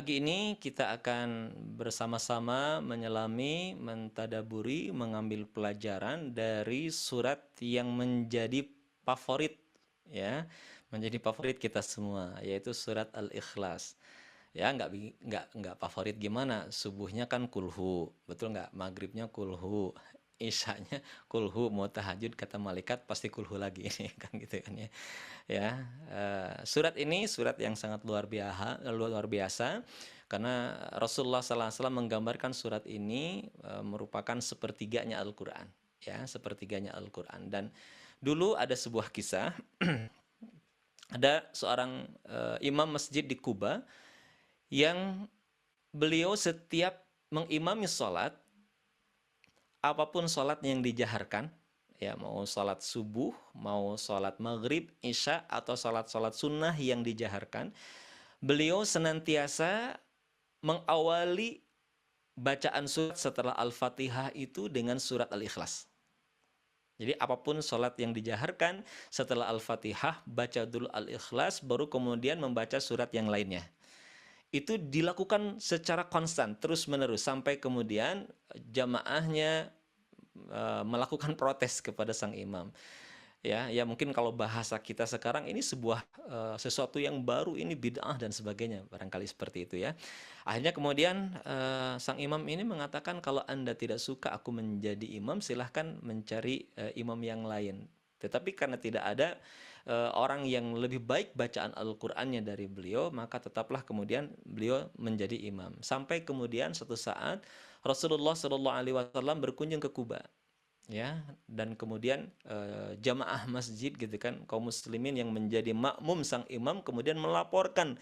Pagi ini kita akan bersama-sama menyelami, mentadaburi, mengambil pelajaran dari surat yang menjadi favorit, ya, menjadi favorit kita semua, yaitu surat Al-Ikhlas. Ya, nggak favorit gimana? Subuhnya kan kulhu, betul nggak? Maghribnya kulhu, isyanya kulhu, mau tahajud kata malaikat pasti kulhu lagi ini kan gitu kan ya. Ya, surat ini surat yang sangat luar biasa karena Rasulullah SAW menggambarkan surat ini merupakan sepertiganya Al-Quran, ya, sepertiganya Al-Quran. Dan dulu ada sebuah kisah, ada seorang imam masjid di Kuba yang beliau setiap mengimami sholat, apapun sholat yang dijaharkan, ya, mau sholat subuh, mau sholat maghrib, isya, atau sholat-sholat sunnah yang dijaharkan, beliau senantiasa mengawali bacaan surat setelah Al-Fatihah itu dengan surat Al-Ikhlas. Jadi apapun sholat yang dijaharkan, setelah Al-Fatihah baca dulu Al-Ikhlas, baru kemudian membaca surat yang lainnya. Itu dilakukan secara konstan, terus-menerus, sampai kemudian jamaahnya melakukan protes kepada sang imam. Ya mungkin kalau bahasa kita sekarang ini sebuah sesuatu yang baru, ini bid'ah dan sebagainya, barangkali seperti itu ya. Akhirnya kemudian sang imam ini mengatakan, kalau Anda tidak suka aku menjadi imam, silahkan mencari imam yang lain. Tetapi karena tidak ada orang yang lebih baik bacaan Al-Qur'annya dari beliau, maka tetaplah kemudian beliau menjadi imam. Sampai kemudian suatu saat Rasulullah SAW berkunjung ke Kuba, ya, dan kemudian jamaah masjid gitu kan, kaum muslimin yang menjadi makmum sang imam kemudian melaporkan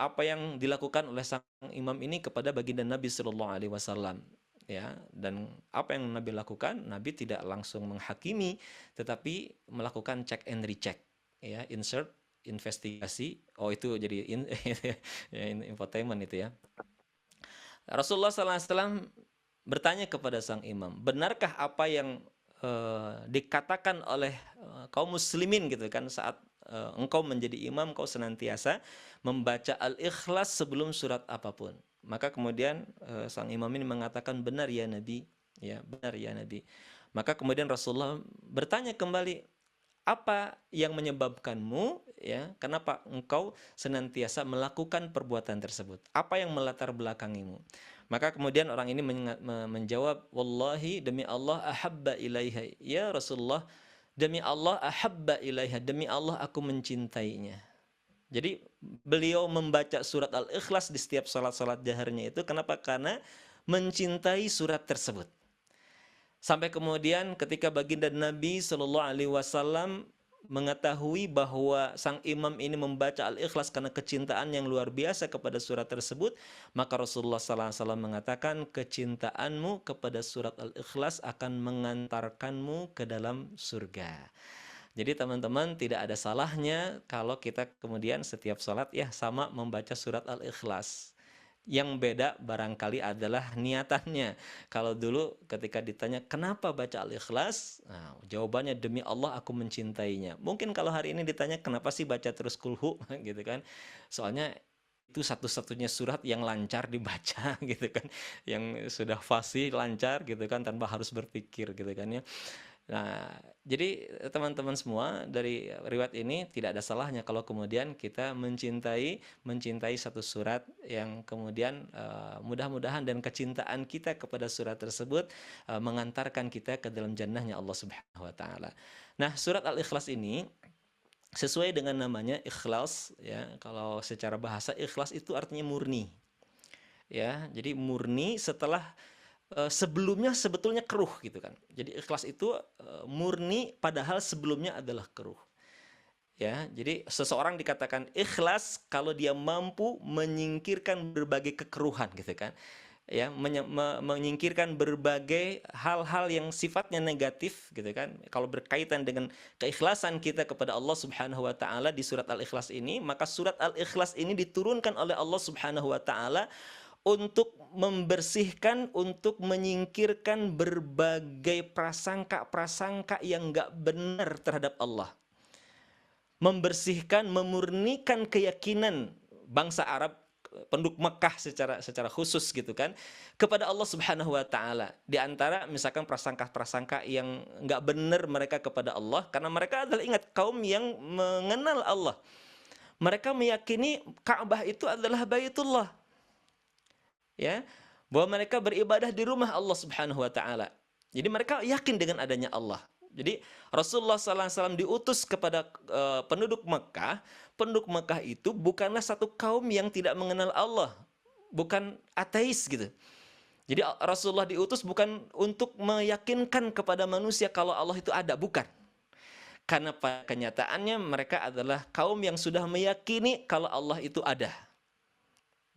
apa yang dilakukan oleh sang imam ini kepada baginda Nabi Shallallahu Alaihi Wasallam, ya. Dan apa yang Nabi lakukan, Nabi tidak langsung menghakimi, tetapi melakukan check and recheck, ya, insert, investigasi. Oh, itu jadi infotainment itu ya. Rasulullah SAW bertanya kepada sang imam, benarkah apa yang dikatakan oleh kaum muslimin gitu kan, saat engkau menjadi imam, kau senantiasa membaca Al-Ikhlas sebelum surat apapun? Maka kemudian sang imam ini mengatakan, benar ya Nabi, ya, benar ya Nabi. Maka kemudian Rasulullah bertanya kembali, apa yang menyebabkanmu, ya, kenapa engkau senantiasa melakukan perbuatan tersebut? Apa yang melatar belakangimu? Maka kemudian orang ini menjawab, wallahi, demi Allah, ahabba ilaiha, ya Rasulullah, demi Allah, ahabba ilaiha, demi Allah aku mencintainya. Jadi beliau membaca surat Al-Ikhlas di setiap salat-salat jaharnya itu, kenapa? Karena mencintai surat tersebut. Sampai kemudian ketika baginda Nabi Shallallahu Alaihi Wasallam mengetahui bahwa sang imam ini membaca Al-Ikhlas karena kecintaan yang luar biasa kepada surat tersebut, maka Rasulullah SAW mengatakan, kecintaanmu kepada surat Al-Ikhlas akan mengantarkanmu ke dalam surga. Jadi teman-teman, tidak ada salahnya kalau kita kemudian setiap sholat ya sama membaca surat Al-Ikhlas. Yang beda barangkali adalah niatannya. Kalau dulu ketika ditanya kenapa baca Al-Ikhlas, nah, jawabannya demi Allah aku mencintainya. Mungkin kalau hari ini ditanya kenapa sih baca terus kulhu gitu kan, soalnya itu satu-satunya surat yang lancar dibaca gitu kan, yang sudah fasih, lancar gitu kan, tanpa harus berpikir gitu kan ya. Nah, jadi teman-teman semua, dari riwayat ini tidak ada salahnya kalau kemudian kita mencintai satu surat yang kemudian mudah-mudahan dan kecintaan kita kepada surat tersebut mengantarkan kita ke dalam jannahnya Allah Subhanahu wa taala. Nah, surat Al-Ikhlas ini sesuai dengan namanya ikhlas, ya. Kalau secara bahasa ikhlas itu artinya murni. Ya, jadi murni setelah sebelumnya sebetulnya keruh gitu kan. Jadi ikhlas itu murni padahal sebelumnya adalah keruh. Ya, jadi seseorang dikatakan ikhlas kalau dia mampu menyingkirkan berbagai kekeruhan gitu kan. Ya, menyingkirkan berbagai hal-hal yang sifatnya negatif gitu kan. Kalau berkaitan dengan keikhlasan kita kepada Allah Subhanahu wa taala di surat Al-Ikhlas ini, maka surat Al-Ikhlas ini diturunkan oleh Allah Subhanahu wa taala untuk membersihkan, untuk menyingkirkan berbagai prasangka-prasangka yang nggak benar terhadap Allah. Membersihkan, memurnikan keyakinan bangsa Arab penduduk Mekah secara khusus gitu kan kepada Allah Subhanahu wa taala. Di antara misalkan prasangka-prasangka yang nggak benar mereka kepada Allah, karena mereka adalah, ingat, kaum yang mengenal Allah. Mereka meyakini Ka'bah itu adalah Baitullah, ya, bahwa mereka beribadah di rumah Allah Subhanahu wa taala. Jadi mereka yakin dengan adanya Allah. Jadi Rasulullah SAW diutus kepada penduduk Mekah. Penduduk Mekah itu bukanlah satu kaum yang tidak mengenal Allah, bukan ateis gitu. Jadi Rasulullah diutus bukan untuk meyakinkan kepada manusia kalau Allah itu ada, bukan. Karena pada kenyataannya mereka adalah kaum yang sudah meyakini kalau Allah itu ada.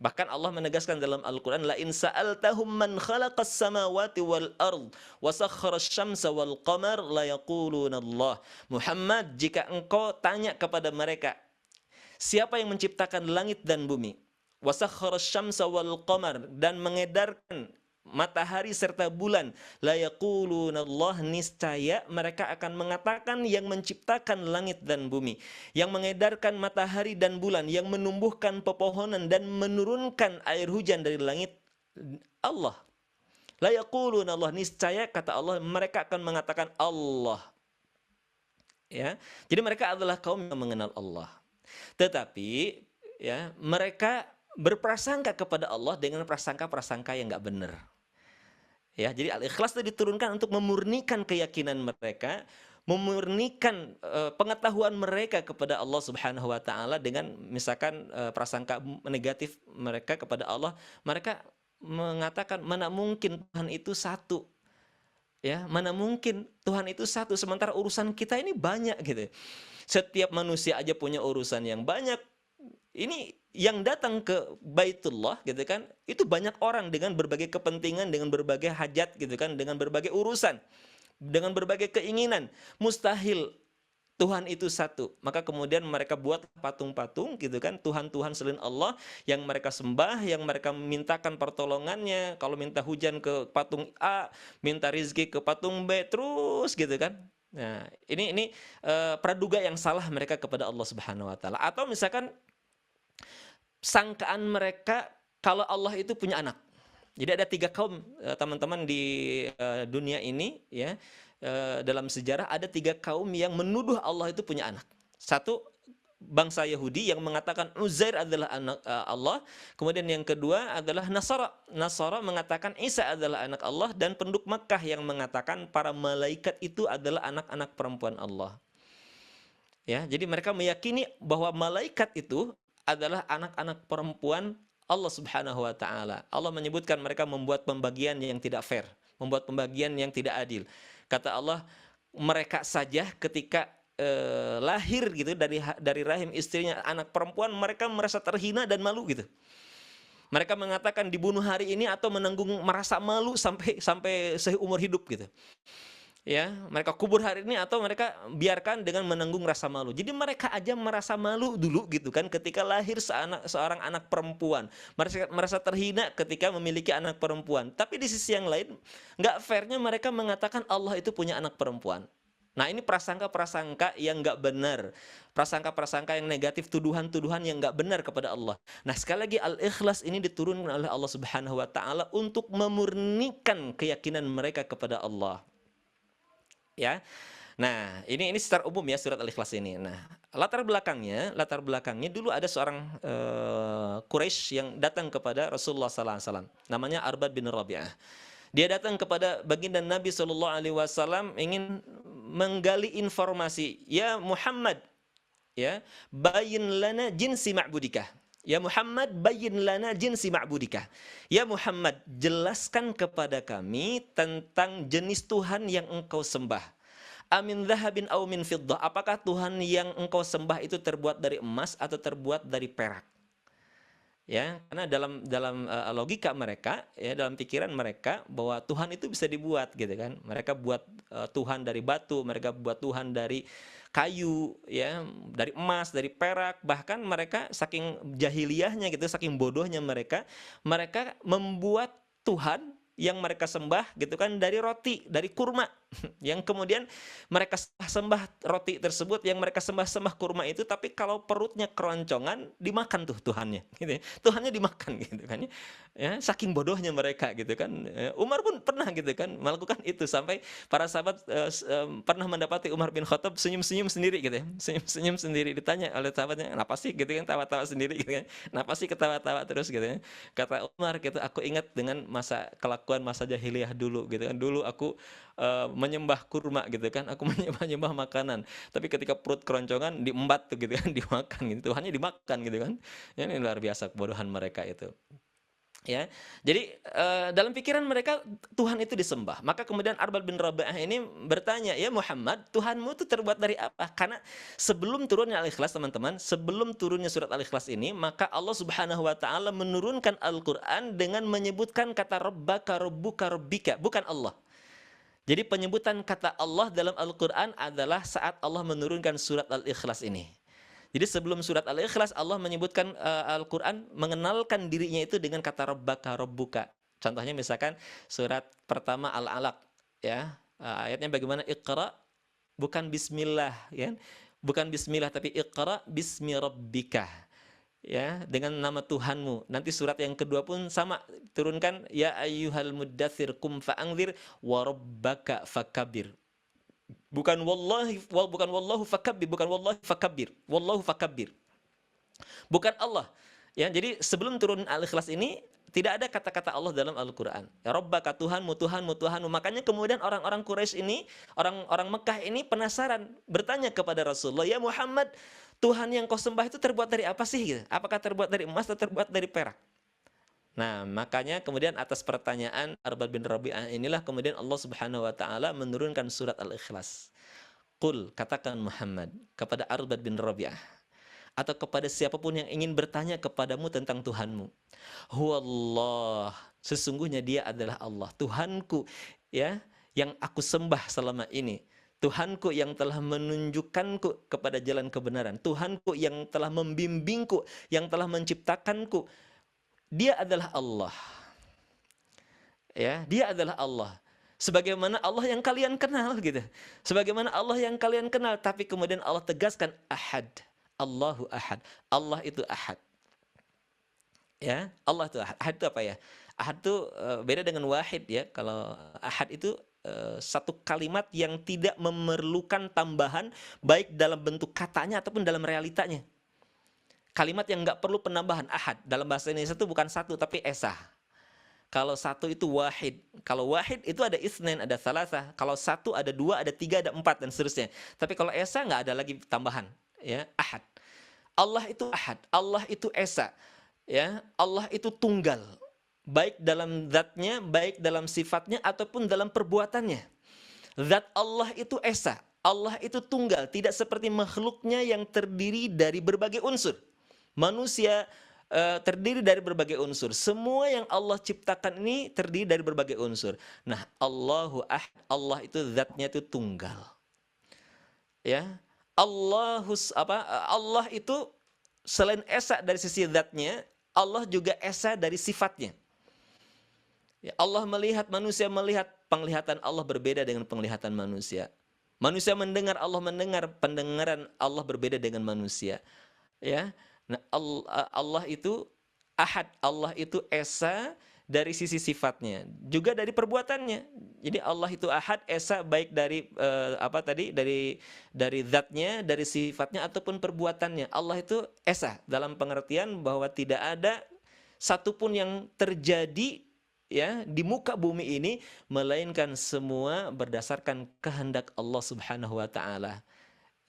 Bahkan Allah menegaskan dalam Al-Quran, la in sa'altahum man khalaqas samawati wal ard wa sakhkharash syamsa wal qamar la yaquluna Allah. Muhammad, jika engkau tanya kepada mereka, siapa yang menciptakan langit dan bumi, wa sakhkharash syamsa wal qamar, dan mengedarkan matahari serta bulan, la yaquluna Allah, niscaya mereka akan mengatakan yang menciptakan langit dan bumi, yang mengedarkan matahari dan bulan, yang menumbuhkan pepohonan dan menurunkan air hujan dari langit, Allah. La yaquluna Allah, niscaya, kata Allah, mereka akan mengatakan Allah. Ya, jadi mereka adalah kaum yang mengenal Allah. Tetapi ya, mereka berprasangka kepada Allah dengan prasangka-prasangka yang nggak benar. Ya, jadi Al-Ikhlas itu diturunkan untuk memurnikan keyakinan mereka, memurnikan pengetahuan mereka kepada Allah Subhanahu wa taala dengan misalkan prasangka negatif mereka kepada Allah. Mereka mengatakan, mana mungkin Tuhan itu satu. Ya, mana mungkin Tuhan itu satu sementara urusan kita ini banyak gitu. Setiap manusia aja punya urusan yang banyak. Ini yang datang ke Baitullah gitu kan, itu banyak orang dengan berbagai kepentingan, dengan berbagai hajat gitu kan, dengan berbagai urusan, dengan berbagai keinginan. Mustahil Tuhan itu satu. Maka kemudian mereka buat patung-patung gitu kan, Tuhan-Tuhan selain Allah yang mereka sembah, yang mereka mintakan pertolongannya. Kalau minta hujan ke patung A, minta rizki ke patung B, terus gitu kan. Nah, ini praduga yang salah mereka kepada Allah Subhanahu wa taala. Atau misalkan sangkaan mereka kalau Allah itu punya anak. Jadi ada 3 kaum teman-teman di dunia ini ya, dalam sejarah ada 3 kaum yang menuduh Allah itu punya anak. Satu, bangsa Yahudi yang mengatakan Uzair adalah anak Allah. Kemudian yang kedua adalah Nasara. Nasara mengatakan Isa adalah anak Allah, dan penduduk Makkah yang mengatakan para malaikat itu adalah anak-anak perempuan Allah. Ya, jadi mereka meyakini bahwa malaikat itu adalah anak-anak perempuan Allah Subhanahu wa taala. Allah menyebutkan mereka membuat pembagian yang tidak fair, membuat pembagian yang tidak adil. Kata Allah, mereka saja ketika lahir gitu dari rahim istrinya anak perempuan, mereka merasa terhina dan malu gitu. Mereka mengatakan dibunuh hari ini atau menanggung merasa malu sampai seumur hidup gitu. Ya, mereka kubur hari ini atau mereka biarkan dengan menanggung rasa malu. Jadi mereka aja merasa malu dulu gitu kan ketika lahir seorang anak perempuan. Merasa terhina ketika memiliki anak perempuan. Tapi di sisi yang lain, nggak fairnya mereka mengatakan Allah itu punya anak perempuan. Nah, ini prasangka-prasangka yang nggak benar. Prasangka-prasangka yang negatif, tuduhan-tuduhan yang nggak benar kepada Allah. Nah, sekali lagi Al-Ikhlas ini diturunkan oleh Allah Subhanahu wa taala untuk memurnikan keyakinan mereka kepada Allah. Ya, nah ini secara umum ya surat Al-Ikhlas ini. Nah, latar belakangnya dulu ada seorang Quraisy yang datang kepada Rasulullah SAW. Namanya Arbad bin Rabi'ah. Dia datang kepada baginda Nabi SAW ingin menggali informasi. Ya Muhammad, ya bayin lana jinsi ma'budikah. Ya Muhammad, bayin lana jinsi ma'budikah. Ya Muhammad, jelaskan kepada kami tentang jenis Tuhan yang engkau sembah. Amin dhahabin aw min fiddah. Apakah Tuhan yang engkau sembah itu terbuat dari emas atau terbuat dari perak? Ya, karena dalam logika mereka, ya dalam pikiran mereka bahwa Tuhan itu bisa dibuat gitu kan. Mereka buat Tuhan dari batu, mereka buat Tuhan dari kayu, ya, dari emas, dari perak. Bahkan mereka saking jahiliyahnya gitu, saking bodohnya mereka membuat Tuhan yang mereka sembah gitu kan dari roti, dari kurma. Yang kemudian mereka sembah roti tersebut, yang mereka sembah kurma itu, tapi kalau perutnya keroncongan, dimakan tuh Tuhannya, gitu ya. Tuhannya dimakan gitu kan ya. Ya, saking bodohnya mereka gitu kan. Umar pun pernah gitu kan melakukan itu, sampai para sahabat pernah mendapati Umar bin Khattab senyum-senyum sendiri gitu ya. Senyum-senyum sendiri, ditanya oleh sahabatnya, "Kenapa sih?" gitu kan, tawa-tawa sendiri gitu kan. "Kenapa sih ketawa-tawa terus?" gitu ya. Kata Umar gitu, "Aku ingat dengan masa jahiliyah dulu gitu kan. Dulu aku menyembah kurma gitu kan, aku menyembah makanan. Tapi ketika perut keroncongan diembat tuh gitu kan, dimakan gitu, Tuhannya dimakan gitu kan. Ya, ini luar biasa kebodohan mereka itu. Ya, jadi dalam pikiran mereka Tuhan itu disembah. Maka kemudian Arbad bin Rabi'ah ini bertanya, "Ya Muhammad, Tuhanmu itu terbuat dari apa?" Karena sebelum turunnya Al-Ikhlas teman-teman, sebelum turunnya surat Al-Ikhlas ini, maka Allah Subhanahu wa taala menurunkan Al-Qur'an dengan menyebutkan kata Rabbaka Rabbuka Rabbika, bukan Allah. Jadi penyebutan kata Allah dalam Al-Quran adalah saat Allah menurunkan surat Al-Ikhlas ini. Jadi sebelum surat Al-Ikhlas Allah menyebutkan Al-Quran mengenalkan dirinya itu dengan kata Rabbaka Rabbuka. Contohnya misalkan surat pertama Al-Alaq, ya, ayatnya bagaimana? Iqra, bukan Bismillah, ya, bukan Bismillah tapi Iqra bismi Rabbika, ya, dengan nama Tuhanmu. Nanti surat yang kedua pun sama, turunkan ya ayyuhal muddatsir kum fa'anzir wa rabbaka fakabbir. Bukan wallahu fakabbir, bukan wallahi fakabbir, wallahu fakabbir. Bukan Allah. Ya, jadi sebelum turun Al-Ikhlas ini tidak ada kata-kata Allah dalam Al-Qur'an. Ya Rabbaka, Tuhanmu, Tuhanmu, Tuhanmu. Makanya kemudian orang-orang Quraisy ini, orang-orang Mekah ini penasaran, bertanya kepada Rasulullah, "Ya Muhammad, Tuhan yang kau sembah itu terbuat dari apa sih?" Gitu. Apakah terbuat dari emas atau terbuat dari perak? Nah, makanya kemudian atas pertanyaan Arbad bin Rabi'ah inilah kemudian Allah Subhanahu wa taala menurunkan surat Al-Ikhlas. Qul, katakan Muhammad kepada Arbad bin Rabi'ah atau kepada siapapun yang ingin bertanya kepadamu tentang Tuhanmu. Huwallah, sesungguhnya dia adalah Allah, Tuhanku, ya, yang aku sembah selama ini. Tuhanku yang telah menunjukkanku kepada jalan kebenaran. Tuhanku yang telah membimbingku, yang telah menciptakanku. Dia adalah Allah. Ya, dia adalah Allah. Sebagaimana Allah yang kalian kenal gitu. Sebagaimana Allah yang kalian kenal, tapi kemudian Allah tegaskan ahad. Allahu ahad. Allah itu ahad. Ya, Allah itu ahad. Ahad itu apa ya? Ahad itu beda dengan wahid ya. Kalau ahad itu satu kalimat yang tidak memerlukan tambahan baik dalam bentuk katanya ataupun dalam realitanya. Kalimat yang nggak perlu penambahan, ahad. Dalam bahasa Indonesia itu bukan satu tapi esa. Kalau satu itu wahid. Kalau wahid itu ada isnen, ada salasah. Kalau satu ada dua, ada tiga, ada empat, dan seterusnya. Tapi kalau esa nggak ada lagi tambahan. Ya, ahad. Allah itu ahad. Allah itu esa. Ya, Allah itu tunggal. Baik dalam zatnya, baik dalam sifatnya, ataupun dalam perbuatannya. Zat Allah itu esa. Allah itu tunggal. Tidak seperti makhluknya yang terdiri dari berbagai unsur. Manusia terdiri dari berbagai unsur. Semua yang Allah ciptakan ini terdiri dari berbagai unsur. Nah, Allahu ahad, Allah itu zatnya itu tunggal. Ya. Allah itu selain esa dari sisi zatnya, Allah juga esa dari sifatnya. Ya, Allah melihat, manusia melihat, penglihatan Allah berbeda dengan penglihatan manusia. Manusia mendengar, Allah mendengar, pendengaran Allah berbeda dengan manusia. Ya. Nah, Allah itu ahad, Allah itu esa dari sisi sifatnya, juga dari perbuatannya. Jadi Allah itu ahad, esa baik dari dari zatnya, dari sifatnya ataupun perbuatannya. Allah itu esa dalam pengertian bahwa tidak ada satupun yang terjadi ya di muka bumi ini melainkan semua berdasarkan kehendak Allah Subhanahu wa taala.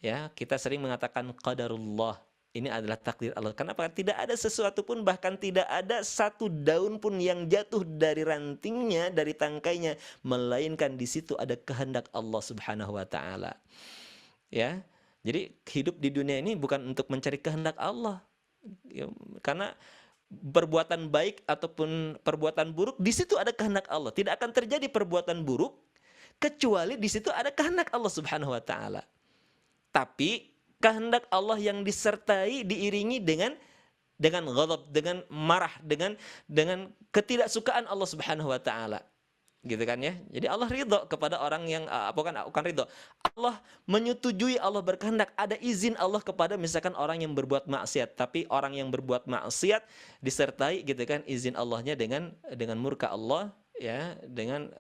Ya, kita sering mengatakan qadarullah. Ini adalah takdir Allah. Kenapa? Tidak ada sesuatu pun, bahkan tidak ada satu daun pun yang jatuh dari rantingnya, dari tangkainya, melainkan di situ ada kehendak Allah Subhanahu wa taala. Ya. Jadi hidup di dunia ini bukan untuk mencari kehendak Allah. Ya, karena perbuatan baik ataupun perbuatan buruk, di situ ada kehendak Allah. Tidak akan terjadi perbuatan buruk kecuali di situ ada kehendak Allah Subhanahu wa taala. Tapi kehendak Allah yang disertai, diiringi dengan ghadab, dengan marah, dengan ketidaksukaan Allah Subhanahu wa taala. gitu kan ya. Jadi Allah ridho kepada orang yang bukan ridho. Allah menyetujui, Allah berkehendak, ada izin Allah kepada misalkan orang yang berbuat maksiat, tapi orang yang berbuat maksiat disertai gitu kan izin Allahnya dengan murka Allah, ya, dengan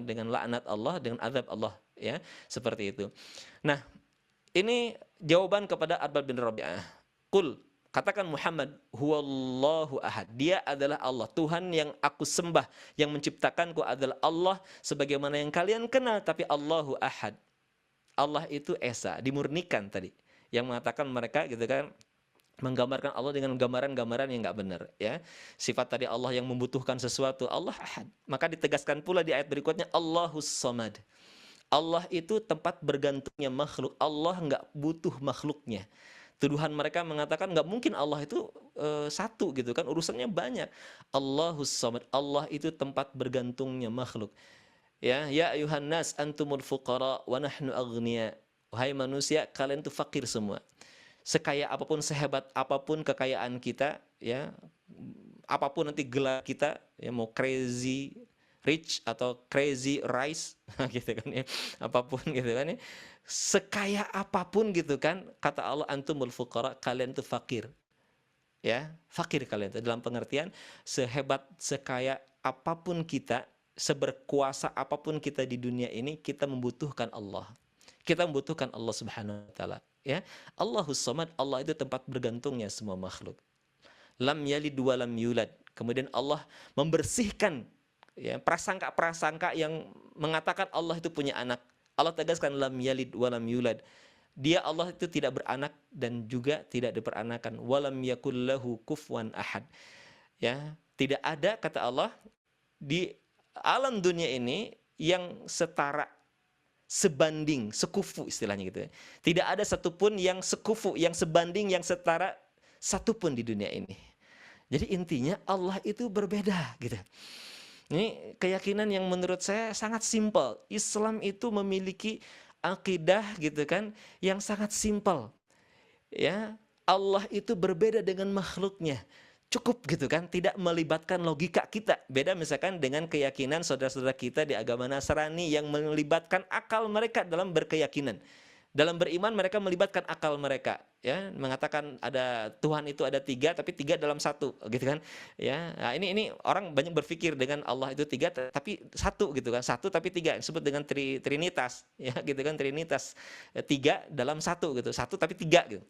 dengan laknat Allah, dengan azab Allah, ya, seperti itu. Nah, ini jawaban kepada Arbab bin Rabi'ah. Qul, katakan Muhammad, huwallahu ahad. Dia adalah Allah, Tuhan yang aku sembah, yang menciptakanku adalah Allah sebagaimana yang kalian kenal, tapi Allahu ahad. Allah itu esa, dimurnikan tadi. Yang mengatakan mereka gitu kan menggambarkan Allah dengan gambaran-gambaran yang nggak benar, ya. Sifat tadi Allah yang membutuhkan sesuatu, Allah ahad. Maka ditegaskan pula di ayat berikutnya, Allahus samad. Allah itu tempat bergantungnya makhluk. Allah nggak butuh makhluknya. Tuduhan mereka mengatakan nggak mungkin Allah itu satu gitu kan, urusannya banyak. Allahus samad. Allah itu tempat bergantungnya makhluk. Ya ayuhan nas antumul fuqara wa nahnu aghnia. Wahai manusia, kalian itu fakir semua. Sekaya apapun, sehebat apapun kekayaan kita, ya, apapun nanti gelar kita, ya, mau crazy rich atau crazy rice gitu kan ya, apapun gitu kan ya, sekaya apapun gitu kan, kata Allah, antumul fuqara, kalian itu fakir, ya, fakir kalian itu dalam pengertian sehebat sekaya apapun kita, seberkuasa apapun kita di dunia ini, kita membutuhkan Allah, kita membutuhkan Allah Subhanahu wa taala, ya. Allahus samad, Allah itu tempat bergantungnya semua makhluk. Lam yalid wa lam yulad. Kemudian Allah membersihkan, ya, prasangka-prasangka yang mengatakan Allah itu punya anak. Allah tegaskan lam yalid wa lam yulad. Dia Allah itu tidak beranak dan juga tidak diperanakan. Walam yakul lahu kufuwan ahad. Ya, tidak ada, kata Allah, di alam dunia ini yang setara, sebanding, sekufu istilahnya gitu ya. Tidak ada satupun yang sekufu, yang sebanding, yang setara satupun di dunia ini. Jadi intinya Allah itu berbeda gitu. Ini keyakinan yang menurut saya sangat simpel. Islam itu memiliki akidah gitu kan yang sangat simpel. Ya, Allah itu berbeda dengan makhluknya. Cukup gitu kan, tidak melibatkan logika kita. Beda misalkan dengan keyakinan saudara-saudara kita di agama Nasrani yang melibatkan akal mereka dalam berkeyakinan. Dalam beriman mereka melibatkan akal mereka, ya, mengatakan ada Tuhan itu ada tiga, tapi tiga dalam satu, gitu kan, ya. Nah, ini orang banyak berpikir dengan Allah itu tiga, tapi satu, gitu kan, satu tapi tiga, disebut dengan trinitas, ya, gitu kan, trinitas, tiga dalam satu, gitu, satu tapi tiga, gitu.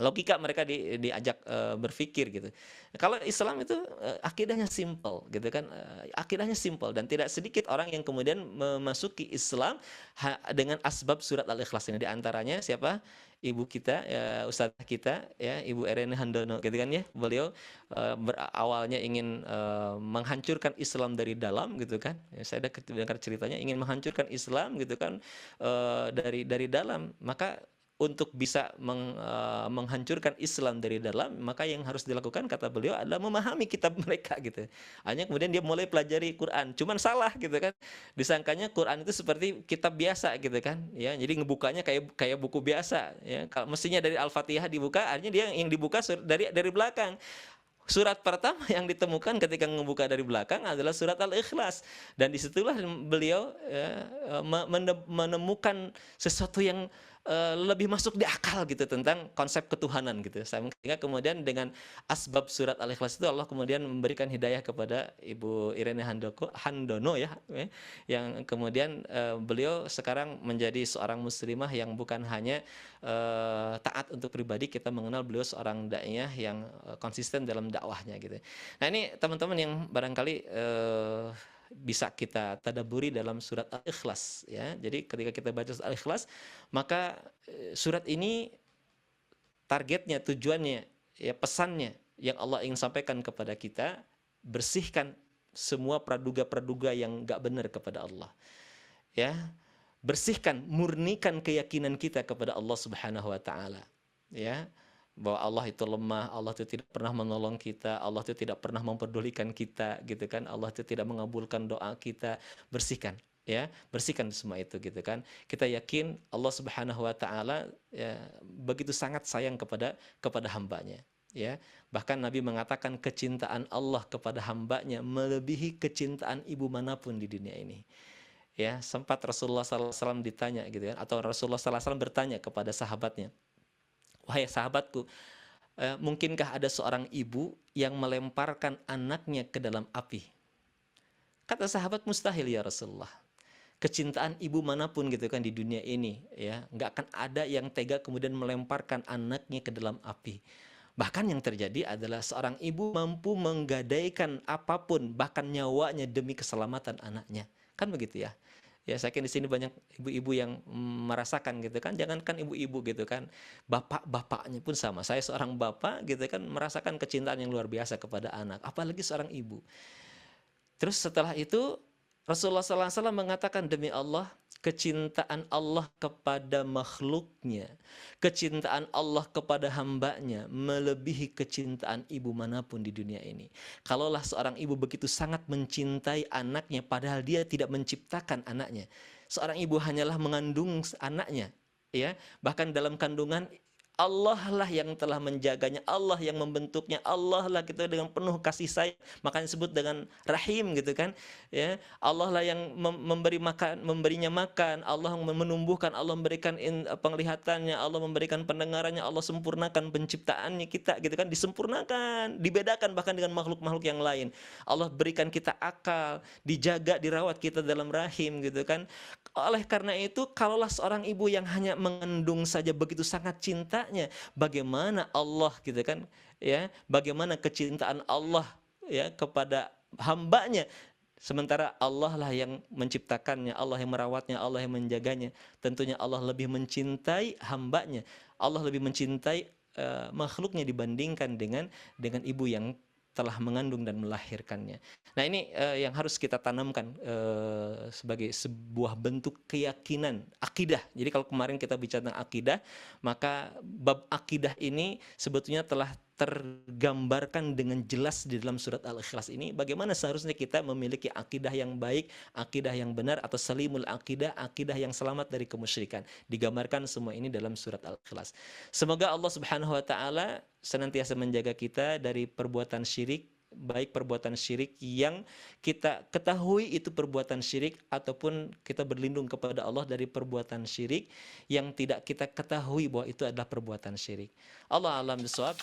Logika mereka diajak berpikir gitu. Kalau Islam itu akidahnya simple gitu kan, akidahnya simple, dan tidak sedikit orang yang kemudian memasuki Islam dengan asbab surat Al-Ikhlas ini. Di antaranya siapa? Ibu kita, ya, ustazah kita, ya, Ibu Irene Handono gitu kan ya. Beliau awalnya ingin menghancurkan Islam dari dalam gitu kan. Ya, saya dengar ceritanya ingin menghancurkan Islam gitu kan dari dalam. Maka untuk bisa menghancurkan Islam dari dalam, maka yang harus dilakukan, kata beliau, adalah memahami kitab mereka gitu. Hanya kemudian dia mulai pelajari Quran. Cuman salah gitu kan. Disangkanya Quran itu seperti kitab biasa gitu kan. Ya, jadi ngebukanya kayak buku biasa, ya. Kalau mestinya dari Al-Fatihah dibuka, akhirnya dia yang dibuka dari belakang. Surat pertama yang ditemukan ketika membuka dari belakang adalah surat Al-Ikhlas, dan disitulah beliau menemukan sesuatu yang lebih masuk di akal gitu tentang konsep ketuhanan gitu. Sehingga kemudian dengan asbab surat Al-Ikhlas itu Allah kemudian memberikan hidayah kepada Ibu Irene Handono, ya, yang kemudian beliau sekarang menjadi seorang muslimah yang bukan hanya taat untuk pribadi, kita mengenal beliau seorang daiyah yang konsisten dalam dakwahnya gitu. Nah, ini teman-teman yang barangkali bisa kita tadaburi dalam surat Al-Ikhlas, ya. Jadi ketika kita baca surat Al-Ikhlas, maka surat ini targetnya, tujuannya, ya, pesannya yang Allah ingin sampaikan kepada kita, bersihkan semua praduga-praduga yang gak benar kepada Allah, ya. Bersihkan, murnikan keyakinan kita kepada Allah Subhanahu wa taala, ya. Bahwa Allah itu lemah, Allah itu tidak pernah menolong kita, Allah itu tidak pernah memperdulikan kita gitu kan, Allah itu tidak mengabulkan doa kita. Bersihkan, ya, bersihkan semua itu gitu kan. Kita yakin Allah Subhanahu wa taala, ya, begitu sangat sayang kepada hambanya, ya. Bahkan Nabi mengatakan kecintaan Allah kepada hambanya melebihi kecintaan ibu manapun di dunia ini. Ya, sempat Rasulullah SAW ditanya gitu kan, atau Rasulullah SAW bertanya kepada sahabatnya, wahai sahabatku, mungkinkah ada seorang ibu yang melemparkan anaknya ke dalam api? Kata sahabat, mustahil ya Rasulullah. Kecintaan ibu manapun gitu kan di dunia ini, ya, nggak akan ada yang tega kemudian melemparkan anaknya ke dalam api. Bahkan yang terjadi adalah seorang ibu mampu menggadaikan apapun, bahkan nyawanya demi keselamatan anaknya. Kan begitu ya. Ya, saya yakin di sini banyak ibu-ibu yang merasakan gitu kan. Jangankan ibu-ibu gitu kan, bapak-bapaknya pun sama. Saya seorang bapak gitu kan, merasakan kecintaan yang luar biasa kepada anak, apalagi seorang ibu. Terus setelah itu Rasulullah SAW mengatakan, demi Allah, kecintaan Allah kepada makhluknya, kecintaan Allah kepada hambanya melebihi kecintaan ibu manapun di dunia ini. Kalaulah seorang ibu begitu sangat mencintai anaknya padahal dia tidak menciptakan anaknya. Seorang ibu hanyalah mengandung anaknya, ya. Bahkan dalam kandungan Allah lah yang telah menjaganya, Allah yang membentuknya, Allah lah gitu dengan penuh kasih sayang, makanya disebut dengan rahim gitu kan, ya. Allah lah yang memberi makan, memberinya makan, Allah menumbuhkan, Allah memberikan penglihatannya, Allah memberikan pendengarannya, Allah sempurnakan penciptaannya kita gitu kan, disempurnakan, dibedakan bahkan dengan makhluk-makhluk yang lain. Allah berikan kita akal, dijaga, dirawat kita dalam rahim gitu kan. Oleh karena itu, kalaulah seorang ibu yang hanya mengandung saja begitu sangat cintanya, bagaimana Allah gitu kan, ya, bagaimana kecintaan Allah ya kepada hambanya, sementara Allah lah yang menciptakannya, Allah yang merawatnya, Allah yang menjaganya. Tentunya Allah lebih mencintai hambanya, Allah lebih mencintai makhluknya dibandingkan dengan ibu yang telah mengandung dan melahirkannya. Nah, ini yang harus kita tanamkan sebagai sebuah bentuk keyakinan, akidah. Jadi kalau kemarin kita bicara tentang akidah, maka bab akidah ini sebetulnya telah tergambarkan dengan jelas di dalam surat Al-Ikhlas ini, bagaimana seharusnya kita memiliki akidah yang baik, akidah yang benar, atau salimul akidah, akidah yang selamat dari kemusyrikan. Digambarkan semua ini dalam surat Al-Ikhlas. Semoga Allah Subhanahu wa taala senantiasa menjaga kita dari perbuatan syirik, baik perbuatan syirik yang kita ketahui itu perbuatan syirik, ataupun kita berlindung kepada Allah dari perbuatan syirik yang tidak kita ketahui bahwa itu adalah perbuatan syirik. Allah alam bisawab.